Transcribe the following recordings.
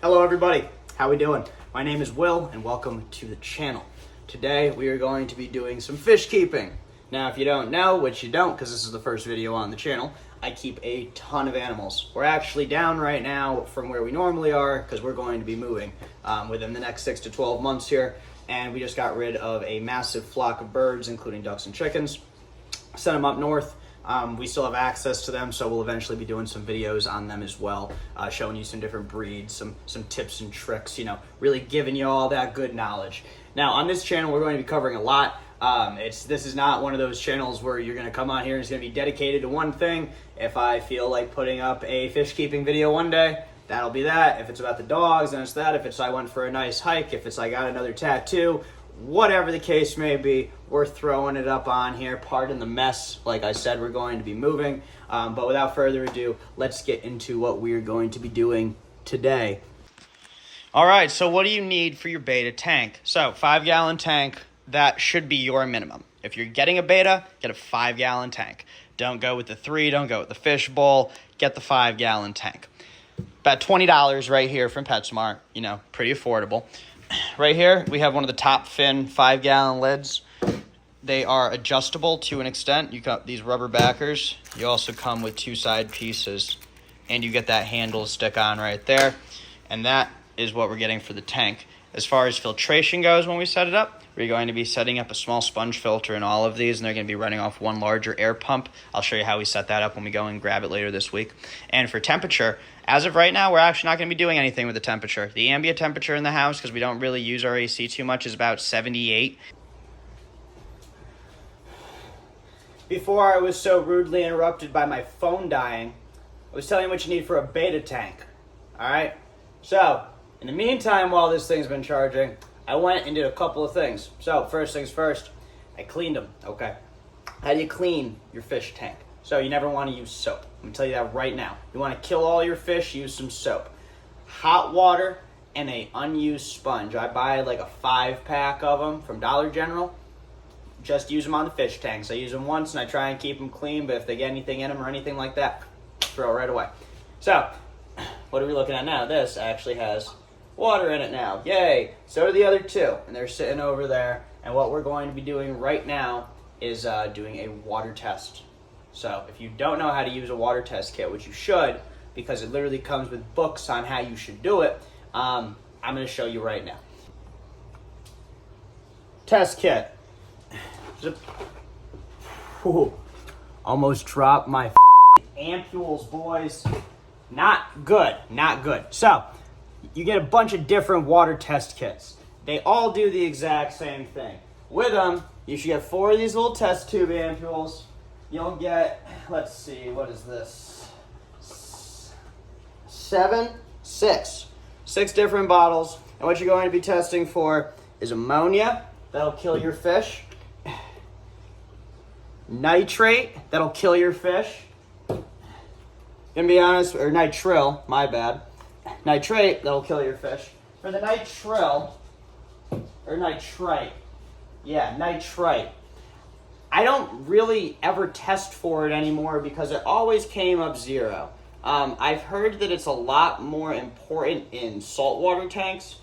Hello everybody, how we doing? My name is Will and welcome to the channel. Today we are going to be doing some fish keeping. Now if you don't know, which you don't because this is the first video on the channel, I keep a ton of animals. We're actually down right now from where we normally are because we're going to be moving within the next 6 to 12 months here, and we just got rid of a massive flock of birds including ducks and chickens. Sent them up north. We still have access to them, so we'll eventually be doing some videos on them as well, showing you some different breeds, some tips and tricks, you know, really giving you all that good knowledge. Now, on this channel, we're going to be covering a lot. This is not one of those channels where you're going to come on here and it's going to be dedicated to one thing. If I feel like putting up a fish keeping video one day, that'll be that. If it's about the dogs, then it's that. If it's I went for a nice hike, if it's I got another tattoo, whatever the case may be, we're throwing it up on here. Pardon the mess. Like I said, we're going to be moving. But without further ado, let's get into what we're going to be doing today. All right, so what do you need for your Betta tank? So 5-gallon tank, that should be your minimum. If you're getting a Betta, get a 5-gallon tank. Don't go with the 3, don't go with the fish bowl, get the 5-gallon tank. About $20 right here from PetSmart, you know, pretty affordable. Right here, we have one of the top fin 5-gallon lids. They are adjustable to an extent. You got these rubber backers. You also come with 2 side pieces, and you get that handle stick on right there. And that is what we're getting for the tank. As far as filtration goes, when we set it up, we're going to be setting up a small sponge filter in all of these, and they're going to be running off one larger air pump. I'll show you how we set that up when we go and grab it later this week. And for temperature, as of right now, we're actually not going to be doing anything with the temperature. The ambient temperature in the house, because we don't really use our AC too much, is about 78. Before I was so rudely interrupted by my phone dying, I was telling you what you need for a Betta tank. All right? So, in the meantime, while this thing's been charging, I went and did a couple of things. So, first things first, I cleaned them, okay? How do you clean your fish tank? So, you never want to use soap. I'm going to tell you that right now. You want to kill all your fish, use some soap. Hot water and an unused sponge. I buy like a 5-pack of them from Dollar General. Just use them on the fish tanks. I use them once and I try and keep them clean, but if they get anything in them or anything like that, throw it right away. So, what are we looking at now? This actually has water in it now. Yay! So do the other 2, and they're sitting over there. And what we're going to be doing right now is doing a water test. So if you don't know how to use a water test kit, which you should, because it literally comes with books on how you should do it, I'm going to show you right now. Test kit. Ooh, almost dropped my ampules, boys. Not good, not good. So, you get a bunch of different water test kits. They all do the exact same thing. With them, you should get 4 of these little test tube ampules. You'll get, let's see, what is this? 6 different bottles. And what you're going to be testing for is ammonia, that'll kill your fish. Nitrate, that'll kill your fish. Gonna be honest, or nitrile, my bad. Nitrate, that'll kill your fish. For the nitrile, or nitrite, yeah, nitrite. I don't really ever test for it anymore because it always came up 0. I've heard that it's a lot more important in saltwater tanks.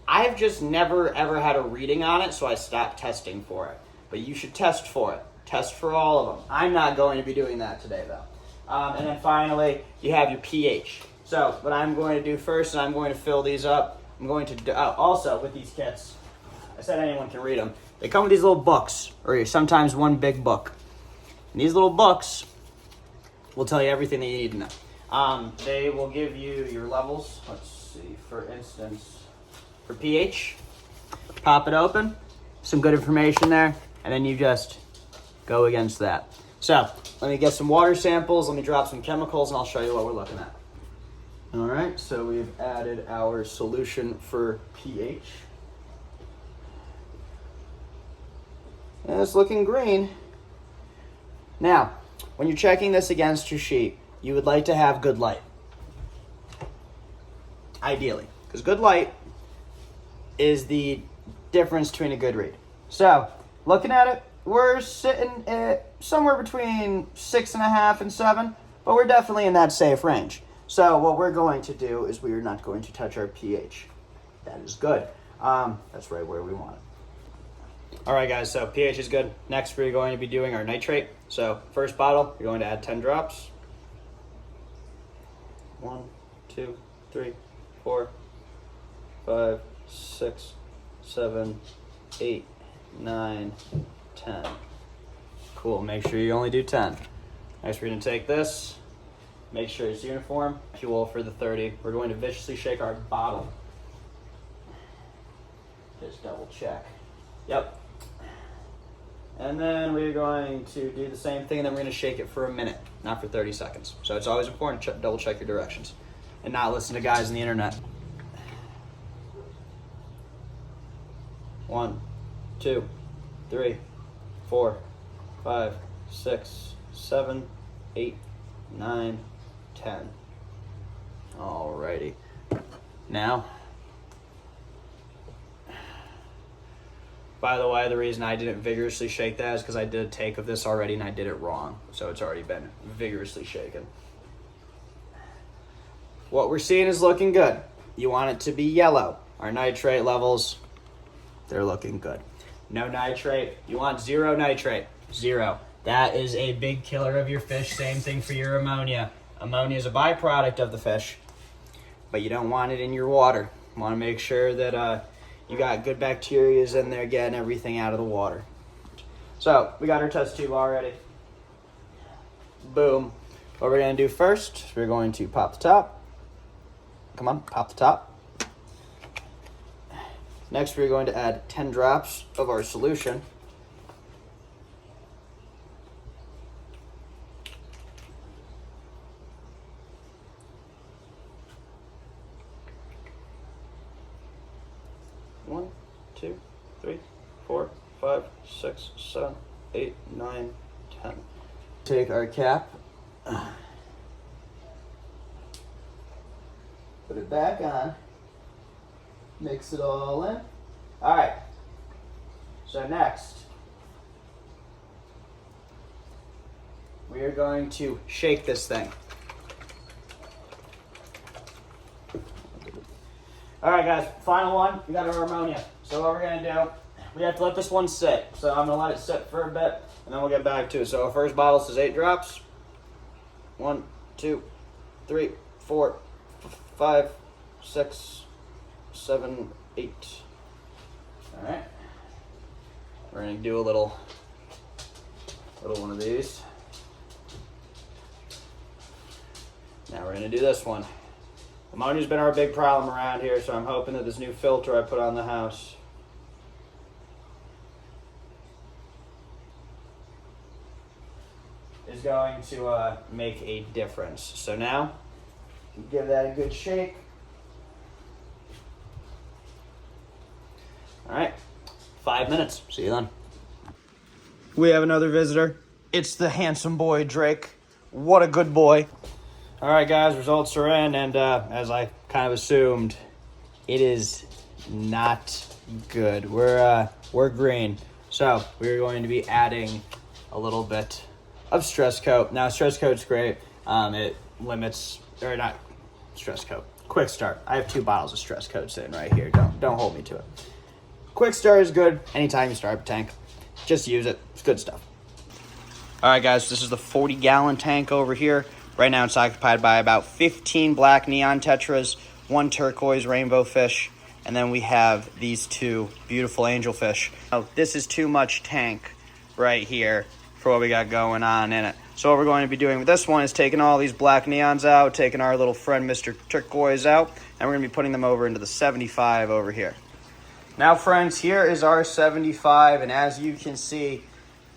I've just never ever had a reading on it, so I stopped testing for it. But you should test for it. Test for all of them. I'm not going to be doing that today, though. And then finally, you have your pH. So what I'm going to do first, and I'm going to fill these up. I'm going to also with these kits, I said anyone can read them. They come with these little books, or sometimes one big book. And these little books will tell you everything that you need to know. They will give you your levels. Let's see, for instance, for pH, pop it open, some good information there, and then you just go against that. So, let me get some water samples, let me drop some chemicals, and I'll show you what we're looking at. All right, so we've added our solution for pH. And it's looking green. Now, when you're checking this against your sheet, you would like to have good light. Ideally, because good light is the difference between a good read. So, looking at it, we're sitting at somewhere between 6.5 and 7, but we're definitely in that safe range. So what we're going to do is we are not going to touch our pH. That is good. That's right where we want it. All right, guys, so pH is good. Next, we're going to be doing our nitrate. So first bottle, you're going to add 10 drops. 1, 2, 3, 4, 5, 6, 7, 8, 9, 10. Cool, make sure you only do 10. Next, we're gonna take this, make sure it's uniform. Fuel for the 30. We're going to viciously shake our bottle. Just double check. Yep. And then we're going to do the same thing, and then we're gonna shake it for a minute, not for 30 seconds. So it's always important to double check your directions and not listen to guys on the internet. 1, 2, 3, 4, 5, 6, 7, 8, 9, 10. Alrighty. Now, by the way, the reason I didn't vigorously shake that is because I did a take of this already and I did it wrong. So it's already been vigorously shaken. What we're seeing is looking good. You want it to be yellow. Our nitrate levels, they're looking good. No nitrate. You want 0 nitrate. 0. That is a big killer of your fish. Same thing for your ammonia. Ammonia is a byproduct of the fish, but you don't want it in your water. You want to make sure that you got good bacteria in there getting everything out of the water. So we got our test tube already. Boom. What we're going to do first, we're going to pop the top. Come on, pop the top. Next, we're going to add 10 drops of our solution. One, 2, 3, 4, 5, 6, 7, 8, 9, 10. Take our cap, put it back on, mix it all in. All right, so next, we are going to shake this thing. All right, guys, final one. We got our ammonia. So what we're gonna do, we have to let this one sit. So I'm gonna let it sit for a bit, and then we'll get back to it. So our first bottle says 8 drops. 1, 2, 3, 4, 5, 6, 7, 8. All right. We're gonna do a little one of these. Now we're gonna do this one. Ammonia's been our big problem around here, so I'm hoping that this new filter I put on the house is going to make a difference. So now, give that a good shake. All right, 5 minutes. See you then. We have another visitor. It's the handsome boy, Drake. What a good boy. All right, guys, results are in, and as I kind of assumed, it is not good. We're green, so we're going to be adding a little bit of stress coat. Now, stress coat's great. It limits, or not stress coat. Quick start. I have 2 bottles of stress coat sitting right here. Don't hold me to it. Quick start is good anytime you start a tank. Just use it. It's good stuff. All right, guys, this is the 40-gallon tank over here. Right now it's occupied by about 15 black neon tetras, 1 turquoise rainbow fish, and then we have these 2 beautiful angelfish. Now, this is too much tank right here for what we got going on in it. So what we're going to be doing with this one is taking all these black neons out, taking our little friend Mr. Turquoise out, and we're going to be putting them over into the 75 over here. Now, friends, here is our 75, and as you can see,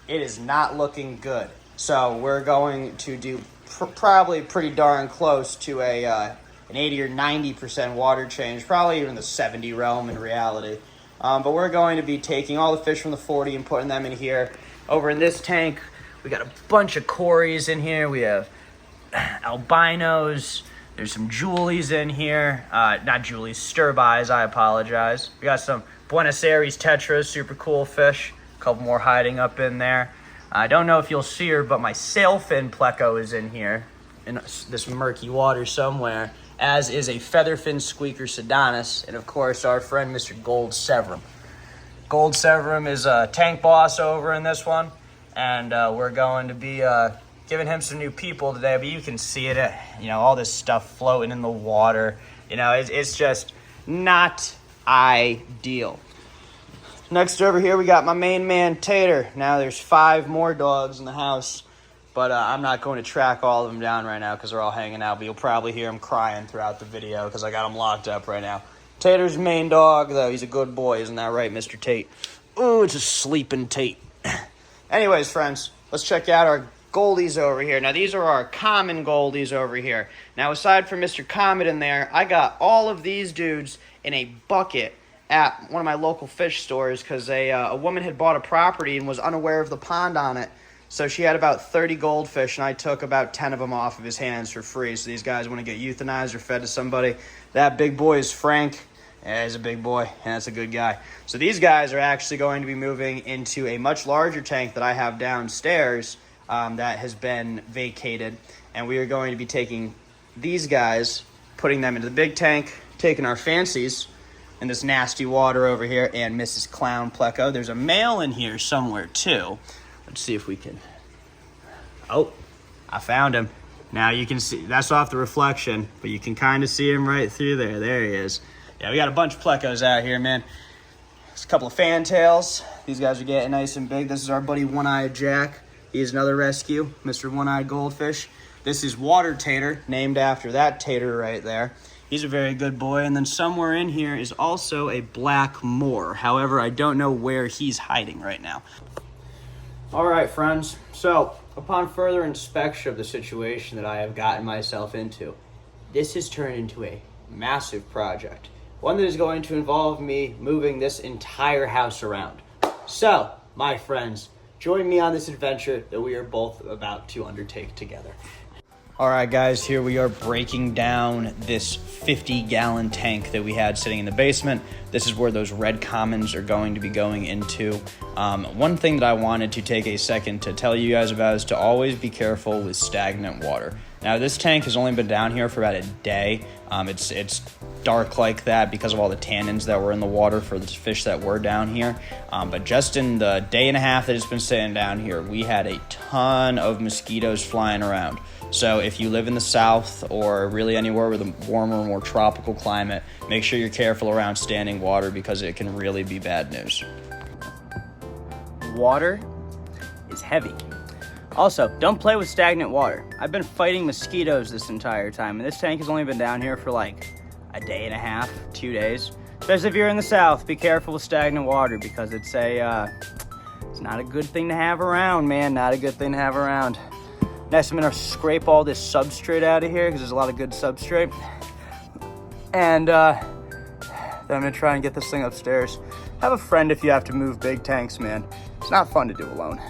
it is not looking good. So we're going to do probably pretty darn close to an 80 or 90% water change, probably even the 70 realm in reality. But we're going to be taking all the fish from the 40 and putting them in here. Over in this tank, we got a bunch of cories in here. We have albinos. There's some Julies in here. Not Julies, Sturbis, I apologize. We got some Buenos Aires tetras, super cool fish. A couple more hiding up in there. I don't know if you'll see her, but my sailfin pleco is in here. in this murky water somewhere, as is a featherfin squeaker sedanis, and of course our friend Mr. Gold Severum. Gold Severum is a tank boss over in this one, and we're going to be giving him some new people today, but you can see it, you know, all this stuff floating in the water. You know, it's just not ideal. Next over here, we got my main man, Tater. Now there's 5 more dogs in the house, but I'm not going to track all of them down right now because they're all hanging out, but you'll probably hear them crying throughout the video because I got them locked up right now. Tater's main dog, though. He's a good boy. Isn't that right, Mr. Tate? Ooh, it's a sleeping Tate. Anyways, friends, let's check out our goldies over here. Now, these are our common goldies over here. Now, aside from Mr. Comet in there, I got all of these dudes in a bucket at one of my local fish stores because a woman had bought a property and was unaware of the pond on it. So she had about 30 goldfish, and I took about 10 of them off of his hands for free. So these guys want to get euthanized or fed to somebody. That big boy is Frank. Yeah, he's a big boy, and that's a good guy. So these guys are actually going to be moving into a much larger tank that I have downstairs that has been vacated. And we are going to be taking these guys, putting them into the big tank, taking our fancies in this nasty water over here, and Mrs. Clown Pleco. There's a male in here somewhere, too. Let's see if we can... Oh, I found him. Now you can see, that's off the reflection, but you can kind of see him right through there. There he is. Yeah, we got a bunch of plecos out here, man. There's a couple of fantails. These guys are getting nice and big. This is our buddy One-Eyed Jack. He is another rescue, Mr. One-Eyed Goldfish. This is Water Tater, named after that tater right there. He's a very good boy. And then somewhere in here is also a black Moor. However, I don't know where he's hiding right now. All right, friends. So, upon further inspection of the situation that I have gotten myself into, this has turned into a massive project. One that is going to involve me moving this entire house around. So, my friends, join me on this adventure that we are both about to undertake together. All right, guys, here we are breaking down this 50-gallon tank that we had sitting in the basement. This is where those red commons are going to be going into. One thing that I wanted to take a second to tell you guys about is to always be careful with stagnant water. Now, this tank has only been down here for about a day. It's dark like that because of all the tannins that were in the water for the fish that were down here. But just in the day and a half that it's been sitting down here, we had a ton of mosquitoes flying around. So if you live in the south or really anywhere with a warmer, more tropical climate, make sure you're careful around standing water because it can really be bad news. Water is heavy. Also, don't play with stagnant water. I've been fighting mosquitoes this entire time, and this tank has only been down here for like a day and a half, 2 days. Especially if you're in the south, be careful with stagnant water because it's not a good thing to have around, man. Not a good thing to have around. Next, I'm gonna scrape all this substrate out of here because there's a lot of good substrate. And then I'm gonna try and get this thing upstairs. Have a friend if you have to move big tanks, man. It's not fun to do alone.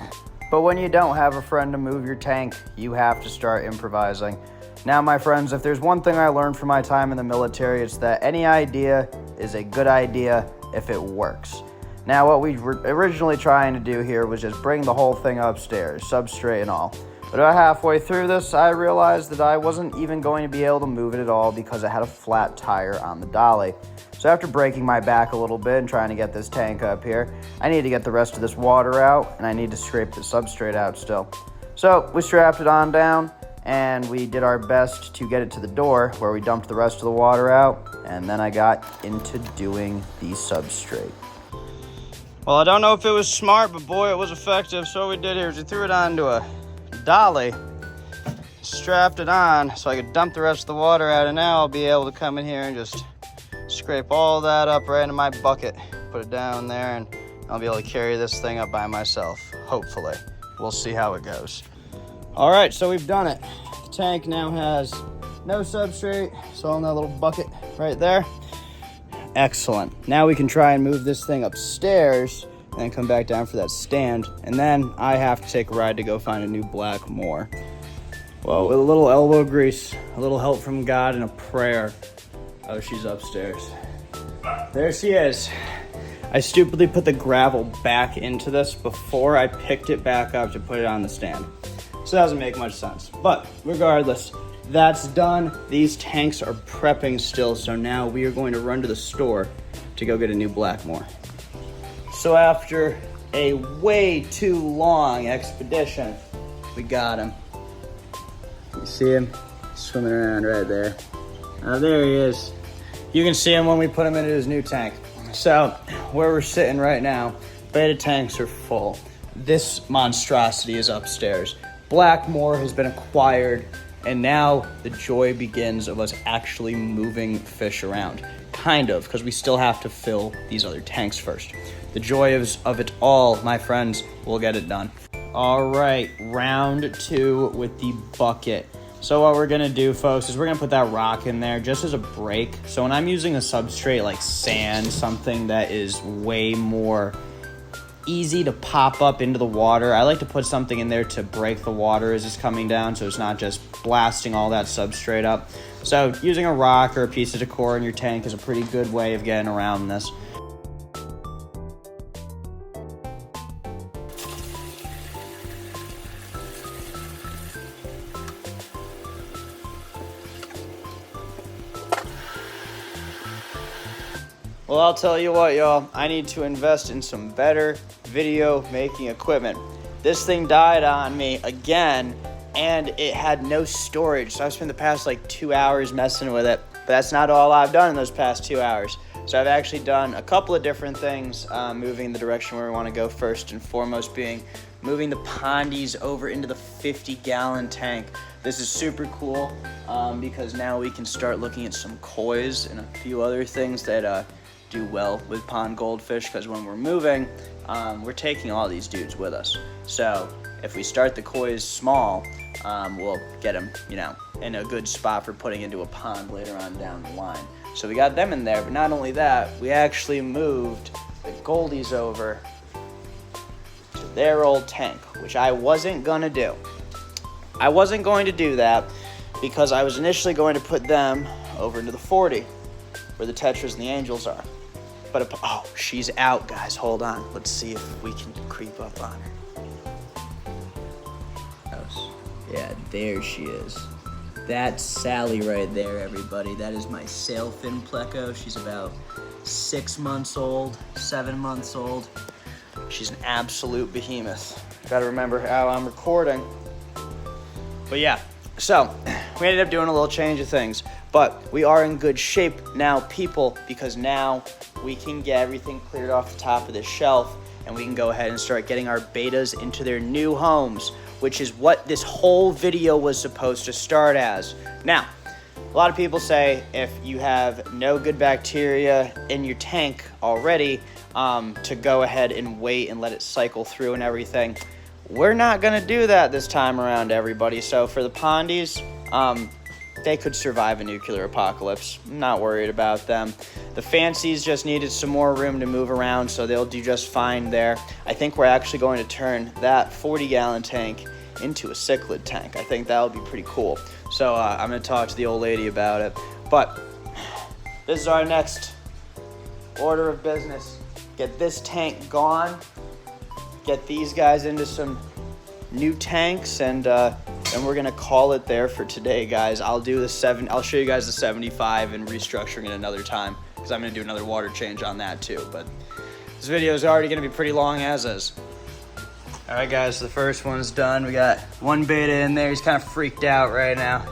But when you don't have a friend to move your tank, you have to start improvising. Now, my friends, if there's one thing I learned from my time in the military, it's that any idea is a good idea if it works. Now, what we were originally trying to do here was just bring the whole thing upstairs, substrate and all. But about halfway through this, I realized that I wasn't even going to be able to move it at all because I had a flat tire on the dolly. So after breaking my back a little bit and trying to get this tank up here, I need to get the rest of this water out, and I need to scrape the substrate out still. So we strapped it on down, and we did our best to get it to the door where we dumped the rest of the water out, and then I got into doing the substrate. Well, I don't know if it was smart, but boy, it was effective. So what we did here is we threw it onto a dolly, strapped it on so I could dump the rest of the water out, and now I'll be able to come in here and just scrape all that up right into my bucket, put it down there, and I'll be able to carry this thing up by myself, hopefully. We'll see how it goes. All right, so we've done it. The tank now has no substrate, it's all in that little bucket right there. Excellent. Now we can try and move this thing upstairs and then come back down for that stand, and then I have to take a ride to go find a new black Moor. Well, with a little elbow grease, a little help from God, and a prayer. Oh, she's upstairs. There she is. I stupidly put the gravel back into this before I picked it back up to put it on the stand. So that doesn't make much sense. But regardless, that's done. These tanks are prepping still, so now we are going to run to the store to go get a new Blackmore. So after a way too long expedition, we got him. You see him swimming around right there. Oh, there he is. You can see him when we put him into his new tank. So where we're sitting right now, Betta tanks are full. This monstrosity is upstairs. Blackmore has been acquired, and now the joy begins of us actually moving fish around. Kind of, because we still have to fill these other tanks first. The joy of it all, my friends, we'll get it done. All right, round 2 with the bucket. So what we're gonna do, folks, is we're gonna put that rock in there just as a break. So when I'm using a substrate like sand, something that is way more easy to pop up into the water, I like to put something in there to break the water as it's coming down, so it's not just blasting all that substrate up. So using a rock or a piece of decor in your tank is a pretty good way of getting around this. Well, I'll tell you what, y'all, I need to invest in some better video making equipment. This thing died on me again, and it had no storage, so I spent the past like 2 hours messing with it. But that's not all I've done in those past 2 hours. So I've actually done a couple of different things, moving in the direction where we want to go, first and foremost being moving the pondies over into the 50-gallon tank. This is super cool because now we can start looking at some kois and a few other things that do well with pond goldfish, because when we're moving, we're taking all these dudes with us. So if we start the kois small, we'll get them, in a good spot for putting into a pond later on down the line. So we got them in there, but not only that, we actually moved the goldies over to their old tank, which I wasn't gonna do. I wasn't going to do that because I was initially going to put them over into the 40, where the tetras and the angels are. But oh, she's out, guys. Hold on. Let's see if we can creep up on her. Yeah, there she is. That's Sally right there, everybody. That is my sailfin pleco. She's about 6 months old, 7 months old. She's an absolute behemoth. Gotta remember how I'm recording. But yeah, so we ended up doing a little change of things. But we are in good shape now, people, because now we can get everything cleared off the top of this shelf, and we can go ahead and start getting our betas into their new homes, which is what this whole video was supposed to start as. Now, a lot of people say if you have no good bacteria in your tank already, to go ahead and wait and let it cycle through and everything. We're not gonna do that this time around, everybody. So for the pondies, they could survive a nuclear apocalypse. I'm not worried about them. The fancies just needed some more room to move around, so they'll do just fine there. I think we're actually going to turn that 40-gallon tank into a cichlid tank. I think that would be pretty cool. So I'm going to talk to the old lady about it. But this is our next order of business. Get this tank gone. Get these guys into some new tanks, and we're gonna call it there for today, guys. I'll show you guys the 75 and restructuring it another time, because I'm gonna do another water change on that too. But this video is already gonna be pretty long as is. All right, guys, so the first one's done. We got one beta in there. He's kind of freaked out right now.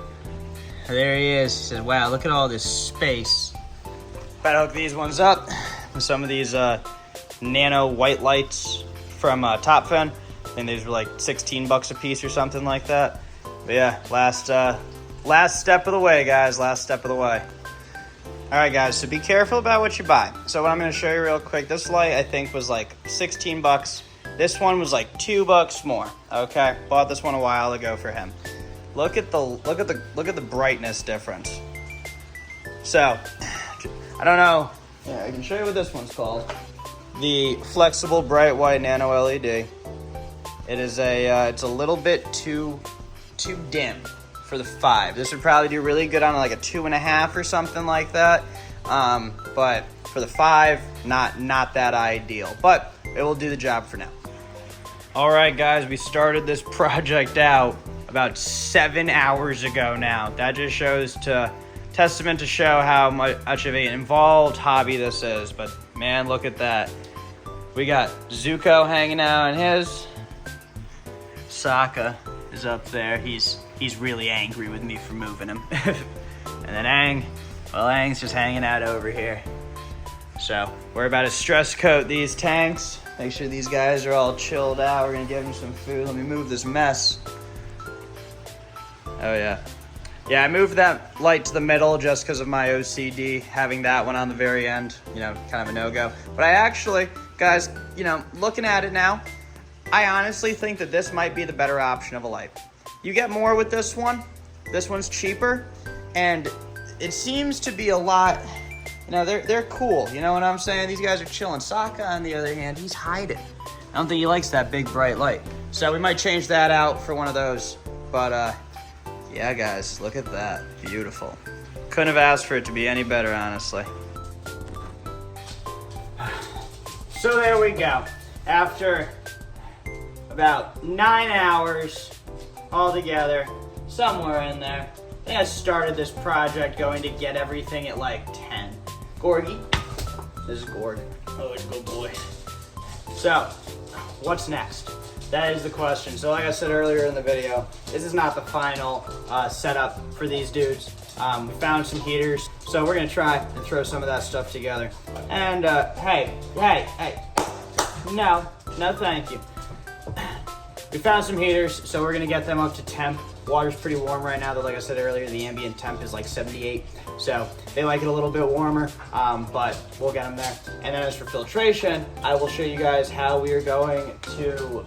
There he is. He says, "Wow, look at all this space." About to hook these ones up with some of these nano white lights from Top Fin. I think these were like $16 a piece or something like that. But yeah, last step of the way, guys. Last step of the way. All right, guys, so be careful about what you buy. So what I'm going to show you real quick, this light I think was like $16. This one was like $2 more. Okay, bought this one a while ago for him. Look at the brightness difference. So I don't know. Yeah, I can show you what this one's called. The flexible bright white nano LED. It is it's a little bit too dim for the 5. This would probably do really good on like a 2.5 or something like that. But for the 5, not that ideal. But it will do the job for now. All right, guys, we started this project out about 7 hours ago now. That just shows testament to show how much of an involved hobby this is. But man, look at that. We got Zuko hanging out in his. Sokka is up there. He's really angry with me for moving him. And then Aang's just hanging out over here. So we're about to stress coat these tanks. Make sure these guys are all chilled out. We're gonna give them some food. Let me move this mess. Oh yeah. Yeah, I moved that light to the middle just because of my OCD, having that one on the very end, you know, kind of a no-go. But I actually, guys, you know, looking at it now, I honestly think that this might be the better option of a light. You get more with this one. This one's cheaper, and it seems to be a lot, you know, they're cool. You know what I'm saying? These guys are chilling. Sokka, on the other hand, he's hiding. I don't think he likes that big, bright light. So we might change that out for one of those. But, yeah, guys, look at that. Beautiful. Couldn't have asked for it to be any better, honestly. So there we go. After about 9 hours altogether, somewhere in there, I think I started this project going to get everything at like 10. Gorgie. This is Gorg. Oh, it's a good boy. So, what's next? That is the question. So like I said earlier in the video, this is not the final setup for these dudes. We found some heaters, so we're gonna try and throw some of that stuff together. And hey, no thank you. We found some heaters, so we're gonna get them up to temp. Water's pretty warm right now, though like I said earlier, the ambient temp is like 78. So they like it a little bit warmer, but we'll get them there. And then as for filtration, I will show you guys how we are going to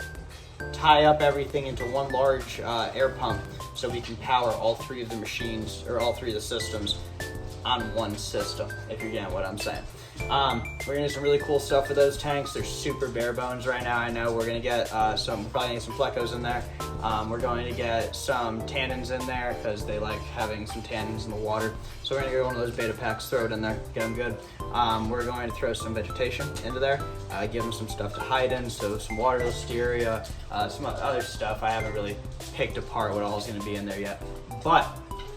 tie up everything into one large air pump so we can power all three of the machines, or all three of the systems on one system, if you're getting what I'm saying. We're gonna do some really cool stuff for those tanks. They're super bare bones right now. I know we're gonna get probably gonna get some plecos in there. We're going to get some tannins in there because they like having some tannins in the water. So we're gonna get one of those Betta packs, throw it in there, get them good. We're going to throw some vegetation into there, give them some stuff to hide in, so some water listeria, some other stuff. I haven't really picked apart what all is gonna be in there yet. But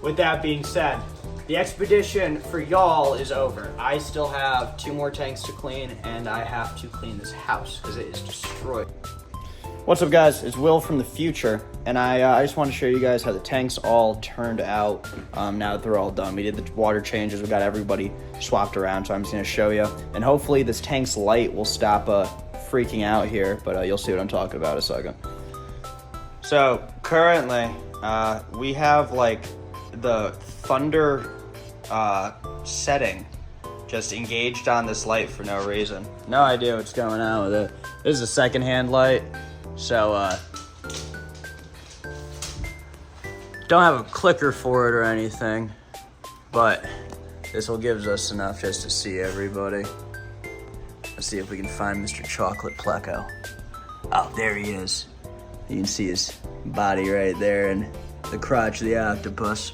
with that being said, the expedition for y'all is over. I still have 2 more tanks to clean, and I have to clean this house because it is destroyed. What's up, guys? It's Will from the future, and I just want to show you guys how the tanks all turned out now that they're all done. We did the water changes. We got everybody swapped around, so I'm just going to show you. And hopefully this tank's light will stop freaking out here, but you'll see what I'm talking about in a second. So currently, we have like the thunder setting just engaged on this light for no reason. No idea what's going on with it. This is a secondhand light, so don't have a clicker for it or anything, but this will give us enough just to see everybody. Let's see if we can find Mr. Chocolate Pleco. Oh, there he is. You can see his body right there and the crotch of the octopus.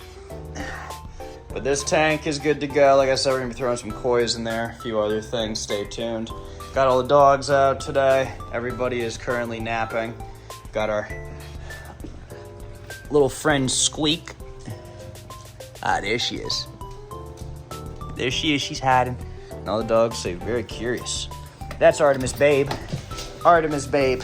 But this tank is good to go. Like I said, we're gonna be throwing some kois in there, a few other things, stay tuned. Got all the dogs out today. Everybody is currently napping. Got our little friend Squeak. Ah, there she is. There she is, she's hiding. And all the dogs say very curious. That's Artemis Babe. Artemis Babe.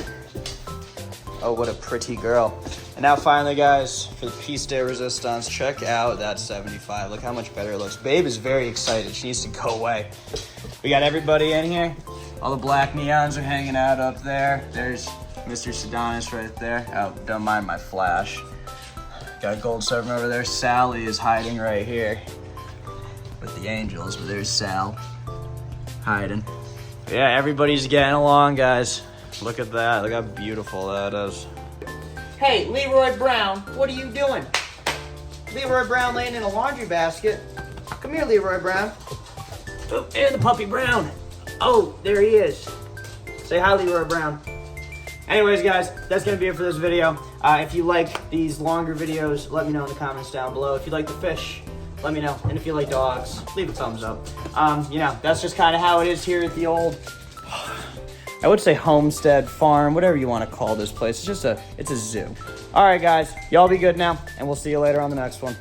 Oh, what a pretty girl. And now finally, guys, for the piece de resistance, check out that 75. Look how much better it looks. Babe is very excited. She needs to go away. We got everybody in here. All the black neons are hanging out up there. There's Mr. Sedonis right there. Oh, don't mind my flash. Got Gold Servant over there. Sally is hiding right here with the angels, but there's Sal hiding. Yeah, everybody's getting along, guys. Look at that. Look how beautiful that is. Hey, Leroy Brown, what are you doing? Leroy Brown laying in a laundry basket. Come here, Leroy Brown. Oh, and the puppy Brown. Oh, there he is. Say hi, Leroy Brown. Anyways, guys, that's going to be it for this video. If you like these longer videos, let me know in the comments down below. If you like the fish, let me know. And if you like dogs, leave a thumbs up. You know, that's just kind of how it is here at the old I would say homestead, farm, whatever you want to call this place. It's a zoo. All right, guys, y'all be good now, and we'll see you later on the next one.